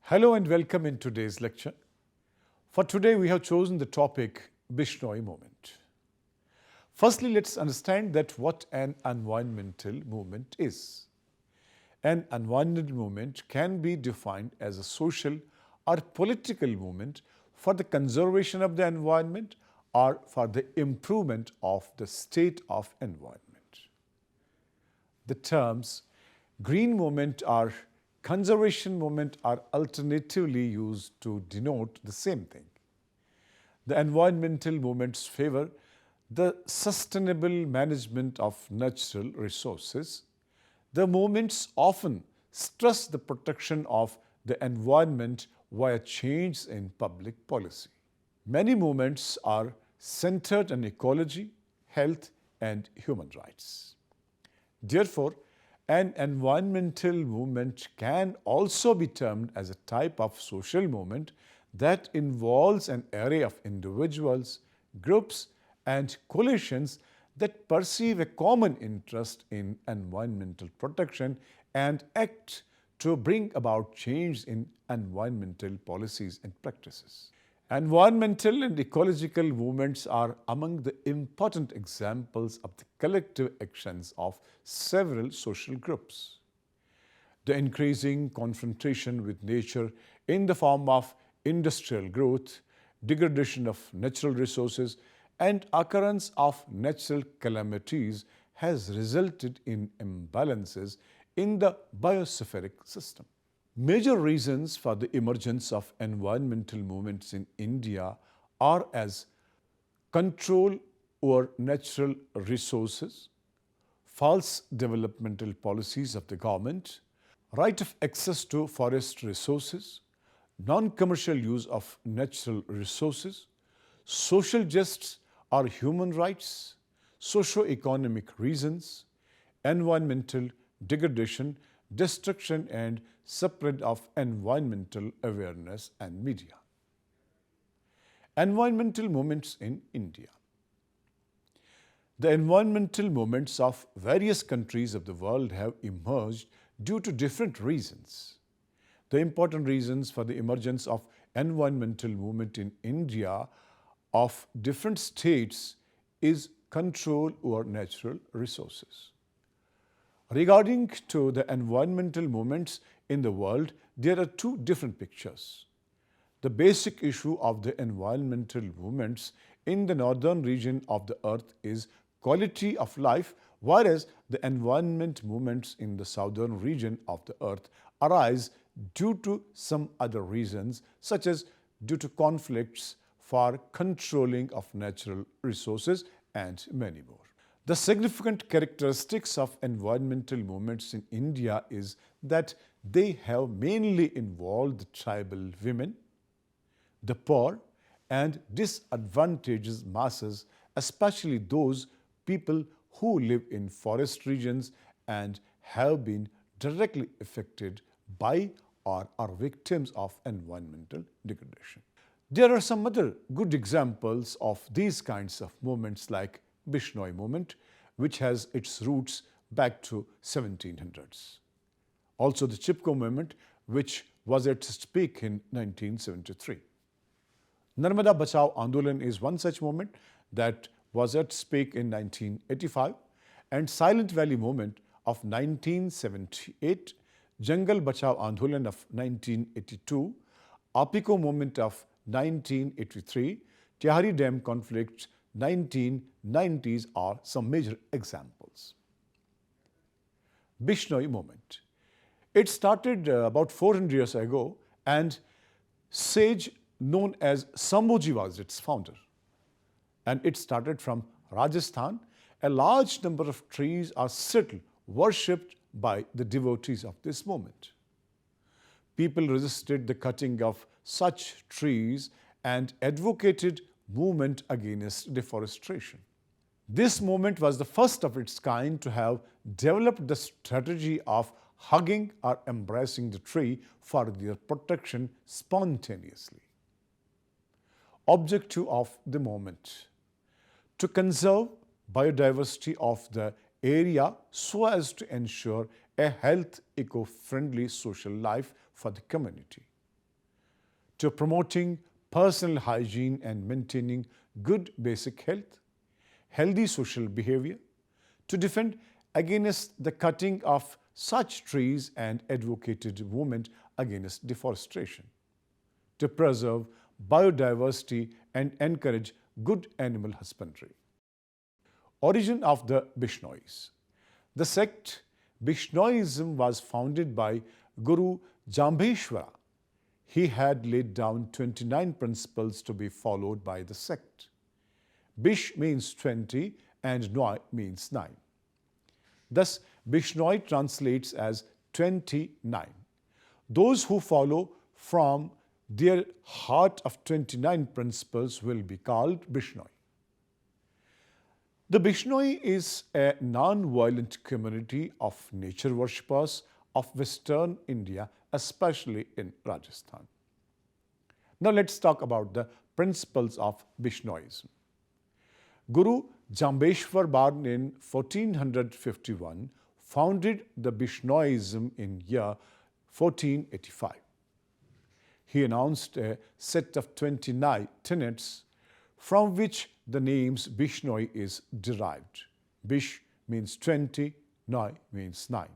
Hello and welcome in today's lecture. For today, we have chosen the topic Bishnoi Movement. Firstly, let's understand that what an environmental movement is. An environmental movement can be defined as a social or political movement for the conservation of the environment or for the improvement of the state of environment. The terms green movement or conservation movement are alternatively used to denote the same thing. The environmental movements favor the sustainable management of natural resources. The movements often stress the protection of the environment via change in public policy. Many movements are centered on ecology, health, and human rights. Therefore, an environmental movement can also be termed as a type of social movement that involves an array of individuals, groups, and coalitions that perceive a common interest in environmental protection and act to bring about change in environmental policies and practices. Environmental and ecological movements are among the important examples of the collective actions of several social groups. The increasing confrontation with nature in the form of industrial growth, degradation of natural resources, and occurrence of natural calamities has resulted in imbalances in the biospheric system. Major reasons for the emergence of environmental movements in India are as control over natural resources, false developmental policies of the government, right of access to forest resources, non-commercial use of natural resources, social justice or human rights, socio-economic reasons, environmental degradation, destruction and spread of environmental awareness and media. Environmental movements in India. The environmental movements of various countries of the world have emerged due to different reasons. The important reasons for the emergence of environmental movement in India of different states is control over natural resources. Regarding to the environmental movements in the world, there are two different pictures. The basic issue of the environmental movements in the northern region of the earth is quality of life, whereas the environment movements in the southern region of the earth arise due to some other reasons, such as due to conflicts for controlling of natural resources and many more. The significant characteristics of environmental movements in India is that they have mainly involved the tribal women, the poor, and disadvantaged masses, especially those people who live in forest regions and have been directly affected by or are victims of environmental degradation. There are some other good examples of these kinds of movements like Bishnoi Movement, which has its roots back to 1700s. Also the Chipko Movement, which was at its peak in 1973. Narmada Bachao Andolan is one such movement that was at its peak in 1985, and Silent Valley Movement of 1978, Jangal Bachao Andolan of 1982, Apiko Movement of 1983, Tehari Dam conflict 1990s are some major examples. Bishnoi Movement. It started about 400 years ago, and sage known as Sambhoji was its founder. And it started from Rajasthan. A large number of trees are still worshipped by the devotees of this movement. People resisted the cutting of such trees and advocated movement against deforestation. This movement was the first of its kind to have developed the strategy of hugging or embracing the tree for their protection spontaneously. Objective of the movement: to conserve biodiversity of the area so as to ensure a health, eco-friendly social life for the community. to promoting personal hygiene and maintaining good basic health, healthy social behavior, to defend against the cutting of such trees and advocated movement against deforestation, to preserve biodiversity and encourage good animal husbandry. Origin of the Bishnois. The sect Bishnoism was founded by Guru Jambheshwara. He had laid down 29 principles to be followed by the sect. Bish means 20 and Noi means 9. Thus, Bishnoi translates as 29. Those who follow from their heart of 29 principles will be called Bishnoi. The Bishnoi is a non-violent community of nature worshippers of Western India, especially in Rajasthan. Now let's talk about the principles of Bishnoism. Guru Jambheshwar, born in 1451, founded the Bishnoism in year 1485. He announced a set of 29 tenets from which the names Bishnoi is derived. Bish means 20, Noi means 9.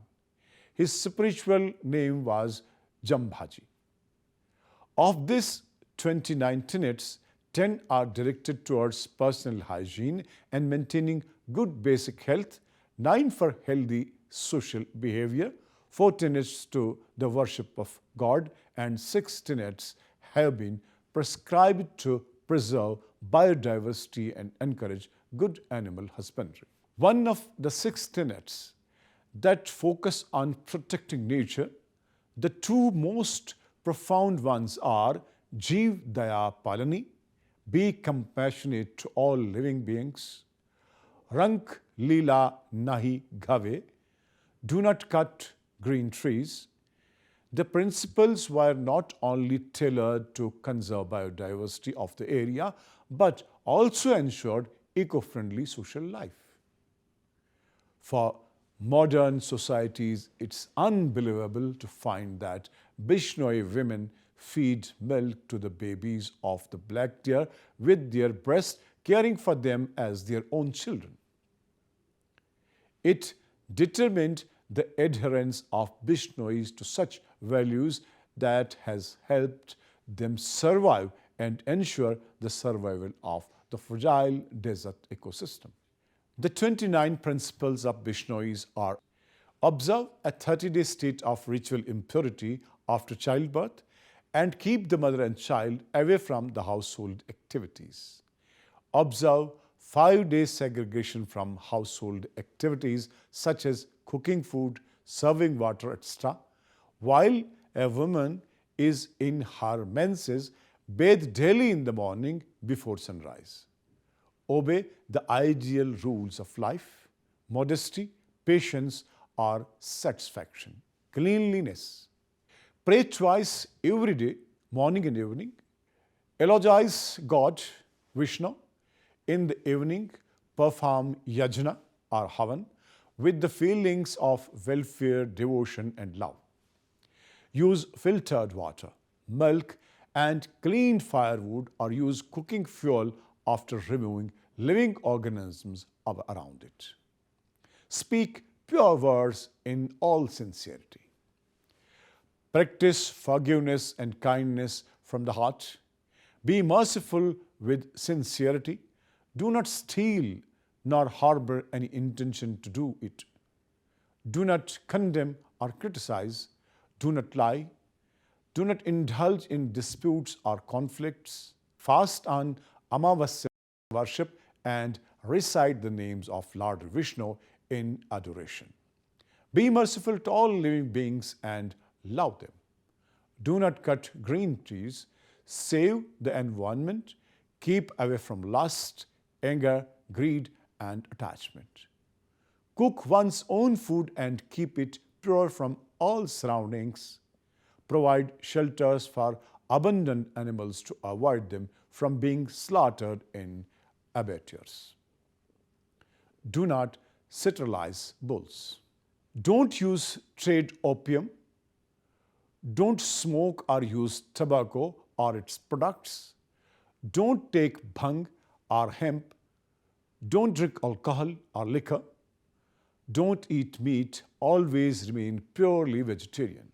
His spiritual name was Jambhaji. Of these 29 tenets, 10 are directed towards personal hygiene and maintaining good basic health, 9 for healthy social behavior, 4 tenets to the worship of God, and 6 tenets have been prescribed to preserve biodiversity and encourage good animal husbandry. One of the 6 tenets that focus on protecting nature, the 2 most profound ones are Jeev Daya Palani, be compassionate to all living beings, Rank Leela Nahi Ghave, do not cut green trees. The principles were not only tailored to conserve biodiversity of the area, but also ensured eco-friendly social life. For modern societies, it's unbelievable to find that Bishnoi women feed milk to the babies of the black deer with their breasts, caring for them as their own children. It determined the adherence of Bishnois to such values that has helped them survive and ensure the survival of the fragile desert ecosystem. The 29 principles of Bishnois are: observe a 30-day state of ritual impurity after childbirth and keep the mother and child away from the household activities. Observe 5-day segregation from household activities such as cooking food, serving water, etc. While a woman is in her menses, bathe daily in the morning before sunrise. Obey the ideal rules of life, modesty, patience, or satisfaction. Cleanliness. Pray twice every day, morning and evening. Eulogize God, Vishnu. In the evening, perform yajna or havan with the feelings of welfare, devotion, and love. Use filtered water, milk, and cleaned firewood, or use cooking fuel after removing living organisms around it. Speak pure words in all sincerity. Practice forgiveness and kindness from the heart. Be merciful with sincerity. Do not steal nor harbor any intention to do it. Do not condemn or criticize. Do not lie. Do not indulge in disputes or conflicts. Fast on Amavasya worship and recite the names of Lord Vishnu in adoration. Be merciful to all living beings and love them. Do not cut green trees. Save the environment. Keep away from lust, anger, greed, and attachment. Cook one's own food and keep it pure from all surroundings. Provide shelters for abundant animals to avoid them from being slaughtered in abattoirs. Do not sterilize bulls. Don't use trade opium. Don't smoke or use tobacco or its products. Don't take bhang or hemp. Don't drink alcohol or liquor. Don't eat meat. Always remain purely vegetarian.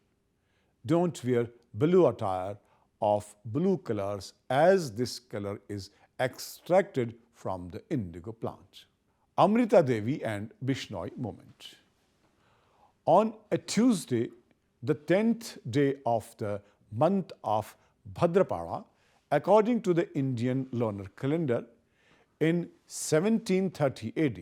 Don't wear blue attire of blue colors, as this color is extracted from the indigo plant. Amrita Devi and Bishnoi Movement. On a Tuesday, the 10th day of the month of Bhadrapada, according to the Indian lunar calendar, in 1730 AD,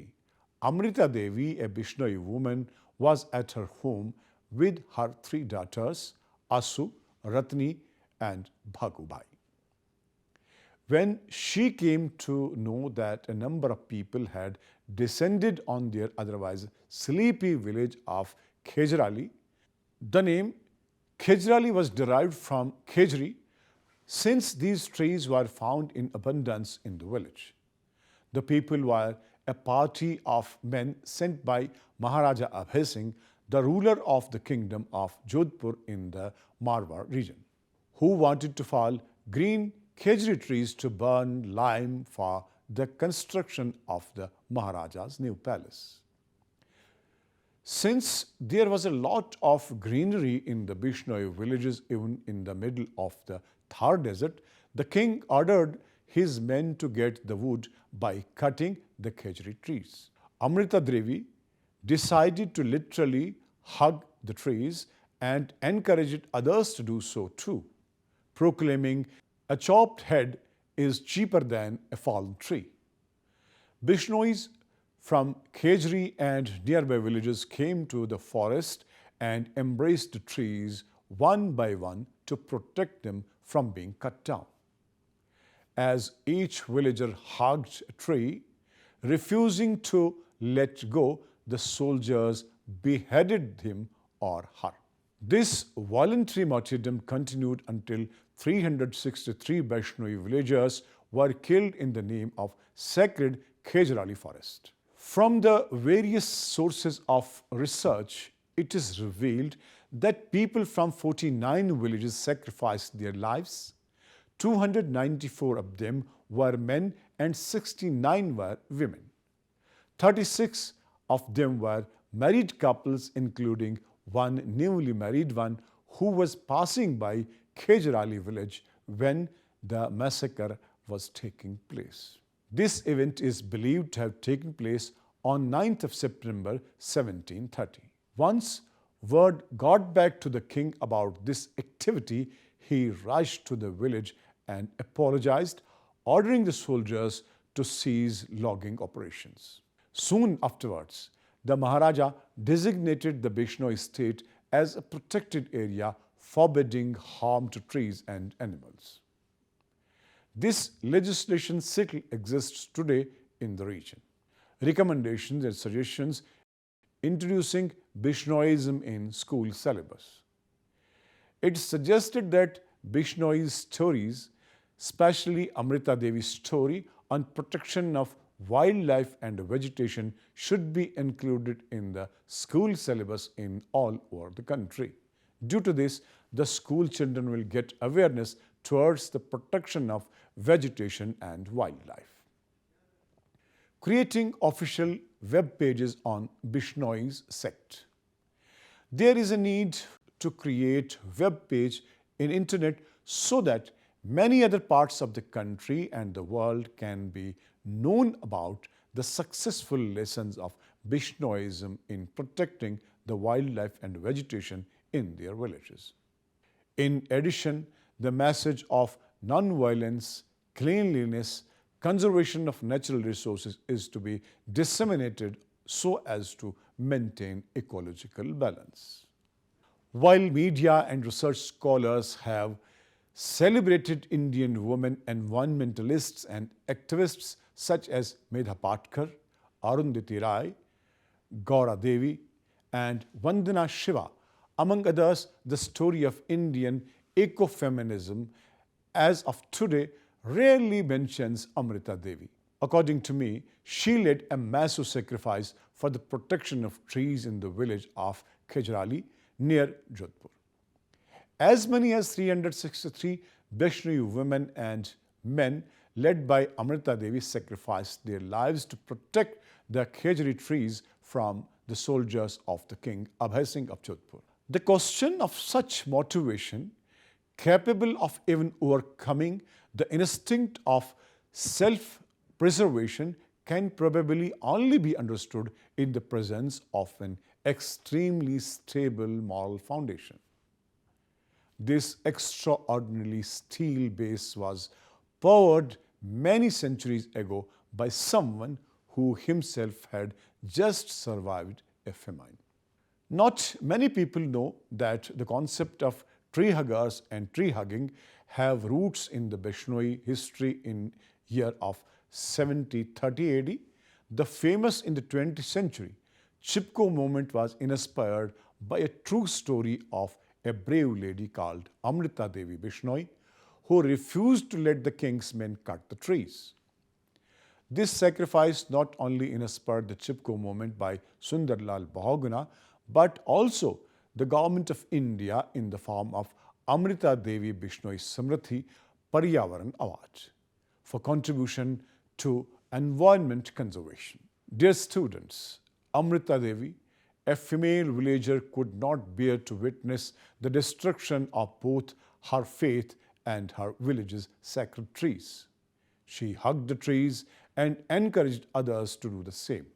Amrita Devi, a Bishnoi woman, was at her home with her three daughters, Asu, Ratni, and Bhagubai. When she came to know that a number of people had descended on their otherwise sleepy village of Khejrali, the name Khejrali was derived from Khejri, since these trees were found in abundance in the village. The people were a party of men sent by Maharaja Abhay Singh, the ruler of the kingdom of Jodhpur in the Marwar region, who wanted to fell green khejri trees to burn lime for the construction of the Maharaja's new palace. Since there was a lot of greenery in the Bishnoi villages, even in the middle of the Thar desert, the king ordered his men to get the wood by cutting the khejri trees. Amrita Devi decided to literally hug the trees and encouraged others to do so too, proclaiming, "A chopped head is cheaper than a fallen tree." Bishnois from Khejri and nearby villages came to the forest and embraced the trees one by one to protect them from being cut down. As each villager hugged a tree, refusing to let go, the soldiers beheaded him or her. This voluntary martyrdom continued until 363 Bishnoi villagers were killed in the name of sacred Khejrali forest. From the various sources of research, it is revealed that people from 49 villages sacrificed their lives. 294 of them were men and 69 were women. 36 of them were married couples, including one newly married one who was passing by Khejrali village when the massacre was taking place. This event is believed to have taken place on 9th of September 1730. Once word got back to the king about this activity, he rushed to the village and apologized, ordering the soldiers to cease logging operations. Soon afterwards, the Maharaja designated the Bishnoi state as a protected area, forbidding harm to trees and animals. This legislation still exists today in the region. Recommendations and suggestions introducing Bishnoism in school syllabus. It suggested that Bishnoi's stories, especially Amrita Devi's story on protection of wildlife and vegetation, should be included in the school syllabus in all over the country. Due to this, the school children will get awareness towards the protection of vegetation and wildlife. Creating official web pages on Bishnoi's sect. There is a need to create web page in internet so that many other parts of the country and the world can be known about the successful lessons of Bishnoism in protecting the wildlife and vegetation in their villages. In addition, the message of non-violence, cleanliness, conservation of natural resources is to be disseminated so as to maintain ecological balance. While media and research scholars have celebrated Indian women environmentalists and activists such as Medha Patkar, Arundhati Rai, Gaura Devi, and Vandana Shiva, among others, the story of Indian ecofeminism as of today rarely mentions Amrita Devi. According to me, she led a massive sacrifice for the protection of trees in the village of Khejrali near Jodhpur. As many as 363 Bishnoi women and men led by Amrita Devi sacrificed their lives to protect the khejri trees from the soldiers of the king Abhay Singh of Jodhpur. The question of such motivation, capable of even overcoming the instinct of self-preservation, can probably only be understood in the presence of an extremely stable moral foundation. This extraordinarily steel base was poured many centuries ago by someone who himself had just survived a famine. Not many people know that the concept of tree huggers and tree hugging have roots in the Bishnoi history in year of 7030 AD. The famous in the 20th century Chipko movement was inspired by a true story of a brave lady called Amrita Devi Bishnoi, who refused to let the king's men cut the trees. This sacrifice not only inspired the Chipko movement by Sundarlal Bahuguna, but also the government of India in the form of Amrita Devi Bishnoi Samriddhi Paryavaran Award for contribution to environment conservation. Dear students, Amrita Devi, a female villager, could not bear to witness the destruction of both her faith and her village's sacred trees. She hugged the trees and encouraged others to do the same.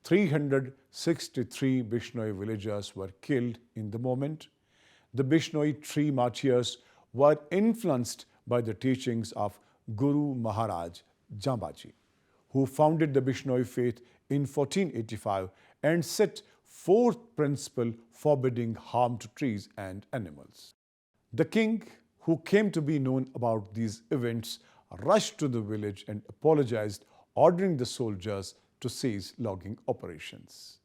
363 Bishnoi villagers were killed in the movement. The Bishnoi tree martyrs were influenced by the teachings of Guru Maharaj Jambaji, who founded the Bishnoi faith in 1485 and set forth principle forbidding harm to trees and animals. The king, who came to be known about these events, rushed to the village and apologized, ordering the soldiers to cease logging operations.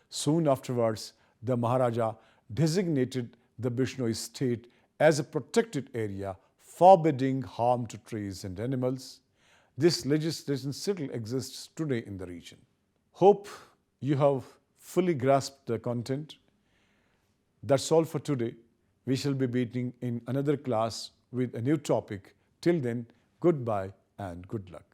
Soon afterwards, the Maharaja designated the Bishnoi state as a protected area, forbidding harm to trees and animals. This legislation still exists today in the region. Hope you have fully grasped the content. That's all for today. We shall be meeting in another class with a new topic. Till then, goodbye and good luck.